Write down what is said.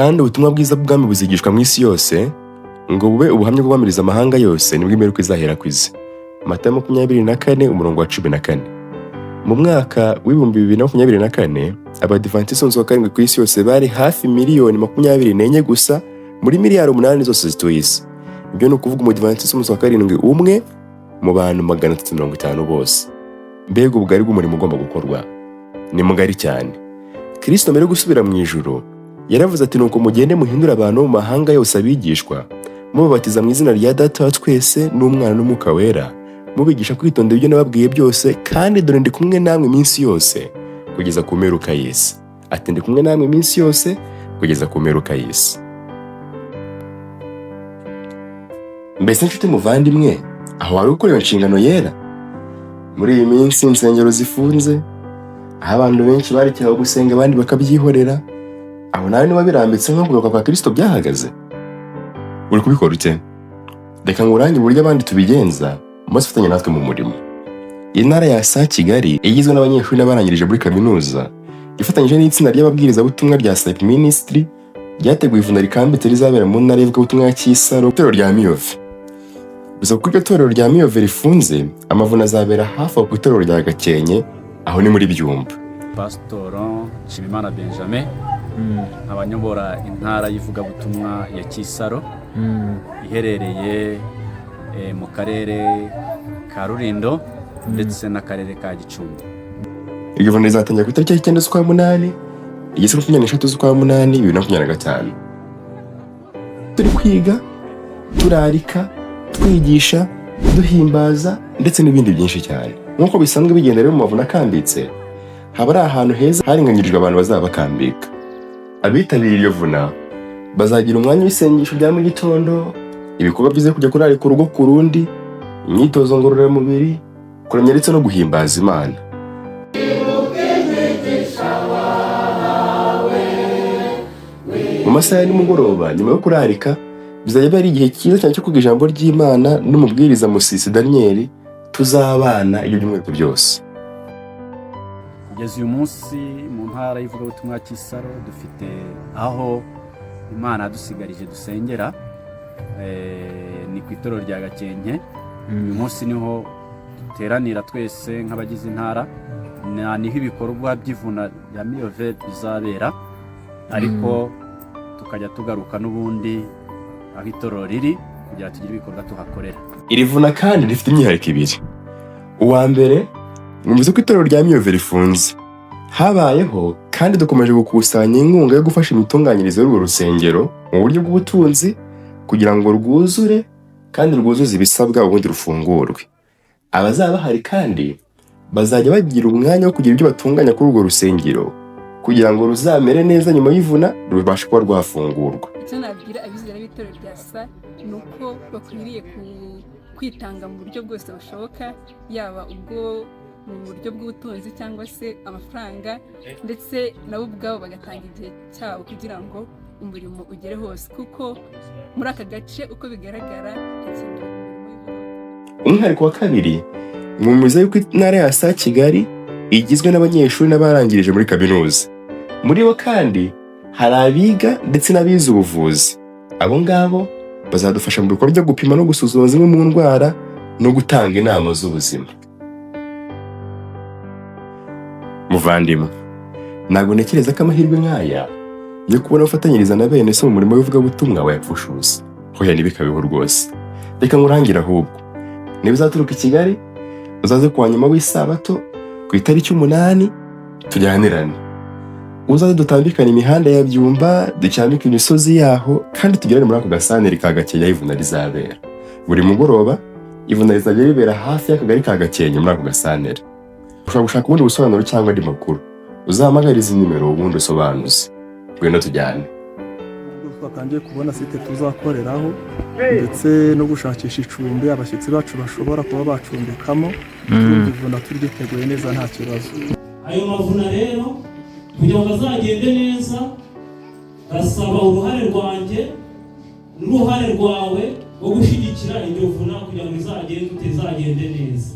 kandi ubutumwa bwiza bw'ubwami buzigishwa mu isi yose ngo bube ubuhamya bw'ubamiriza amahanga yose nibwo imperuka izahera ku isi. Matayo 24 umurongo wa 14. Mu mwaka w'ibihumbi 2024 abadivantisiti b'umunsi wa karindwi ku isi yose bari hafi miliyoni 24 gusa muri miliyari 8 zose zituye isi. Ibyo ni ukuvuga umudivantisi w'umunsi wa karindwi umwe mu bantu 350 bose. Mbega ubugari bw'umurimo ugomba gukorwa ni mugari cyane. Kristo mbere yo gusubira mu ijuru yaravuze ati nuko mugende muhindura abantu mu mahanga yose abigishwa, mubabatiza mu izina rya Data wa twese n'Umwana n'Umwuka wera, mubigisha kwitondera ibyo nababwiye byose, kandi dore ndi kumwe namwe iminsi yose kugeza ku mperuka y'isi. Ati ndi kumwe namwe iminsi yose kugeza ku mperuka y'isi. Mbese nshuti muvandimwe, aho wari gukora inshingano yera? Muri iyi minsi insengero zifunze, aho abantu benshi barekeraho gusenga abandi bakabyihorera, aho nawe niba birambitse nko kugaruka kwa Kristo byahagaze, uri kubikora ute? Reka ngurange uburyo abandi tubigenza maze ufatanye natwe mu murimo. Intara ya Sa Kigali igizwe n'abanyeshuri n'abarangirije muri kaminuza ifatanyije n'itsinda ry'ababwirizabutumwa rya Saint Ministry ryateguye ivuna rikambitse rizabera mu ntara y'ivugabutumwa ya Kisaro, itorero rya Miyove. Gusa kuko iryo torero rya Miyove rifunze, amavuna azabera hafi aho ku itorero rya Gakenke, aho ni muri Byumba. Pastor Nshimiyimana Benjamin abanyobora intara y'ivugabutumwa ya Kisaro iherereye mu karere ka Rulindo ndetse n'akarere ka Gicumbi. Iryo vuna rizatangira ku itariki 9 z'ukwa munani igeze ku 23 z'ukwa munani 2025. Turi kwiga, turarika, twigisha, duhimbaza ndetse n'ibindi byinshi cyane. Nk'uko bisanzwe bigenda rero mu mavuna akambitse, haba ari ahantu heza haringanyirijwe abantu bazaba bakambika. Abitabiriye iryo vuna bazagira umwanya w'isengesho rya mu gitondo, ibikorwa byiza kujya kurarika urugo ku rundi, imyitozo ngororamubiri, kuramya ndetse no guhimbaza Imana. Mu masaha ya nimugoroba nyuma yo kurarika bizajya ari igihe cyiza cyane cyo kwiga ijambo ry'Imana n'umubwiriza Musisi Daniel tuzabana ibyo byumweru byose. Kugeza uyu munsi mu ntara y'ivugabutumwa Kisaro dufite aho Imana yadusigarije dusengera, ni ku itorero rya Gakenke. Uyu munsi niho duteranira twese nk'abagize intara, niho ibikorwa by'ivuna rya Miyove bizabera, ariko tukajya tugaruka n'ubundi aho itorero riri kugira tugire ibikorwa tuhakorera. Iri vuna kandi rifite imyihariko ibiri. Uwa mbere, mwumvise ko itorero rya Miyove rifunze. Habayeho kandi dukomeje gukusanya inkunga yo gufasha imitunganyirize y'urwo rusengero mu buryo bw'ubutunzi kugira ngo rwuzure kandi rwuzuze ibisabwa ubundi rufungurwe. Abazaba bahari kandi bazajya bagira umwanya wo kugira ibyo batunganya kuri urwo rusengero kugira ngo ruzamere neza nyuma y'ivuna rubashe kuba rwafungurwa. Icyo nabwira abizera b'itorero rya Sa ni uko bakwiriye kwitanga mu buryo bwose bushoboka, yaba ubwo mu buryo bw'ubutunzi cyangwa se amafaranga, ndetse nabo ubwabo bagatanga igihe cyabo kugira ngo umurimo ugere hose, kuko muri aka gace uko bigaragara hakenewe umurimo. Umwihariko wa kabiri, mwumvise yuko intara ya Sa Kigali igizwe n'abanyeshuri n'abarangirije muri kaminuza. Muri bo kandi hari abiga ndetse n'abize ubuvuzi. Abo ngabo bazadufasha mu bikorwa byo gupima no gusuzuma zimwe mu ndwara no gutanga inama z'ubuzima. Muvandimwe, ntabwo ntekereza ko amahirwe nk'aya yo kubona ufatanyiriza na bene se mu murimo w'ivugabutumwa wayapfusha ubusa. Hoya ntibikabeho rwose. Reka nkurangira ahubwo, niba uzaturuka i Kigali uzaze kuwa nyuma w'isabato ku itariki 8 tujyanirane. Uzaze dutambikana imihanda ya Byumba, ducyambike imisozi yaho, kandi tugerane muri ako gasantere ka Gakenke ivuna rizabera. Buri mugoroba ivuna rizajya ribera hafi y'akagari ka Gakenke muri ako gasantere. Ushobora gushaka ubundi busobanuro cyangwa andi makuru, uzahamagara izi nimero ubundi usobanuze. Ngwino tujyane. Twatangiye kubona site tuzakoreraho ndetse no gushakisha icumbi abashyitsi bacu bashobora kuba bacumbikamo, ivuna turyiteguye neza nta kibazo. Ayo mavuna rero kugira ngo azagende neza basaba uruhare rwanjye n'uruhare rwawe wo gushyigikira iryo vuna kugira ngo izagende neza.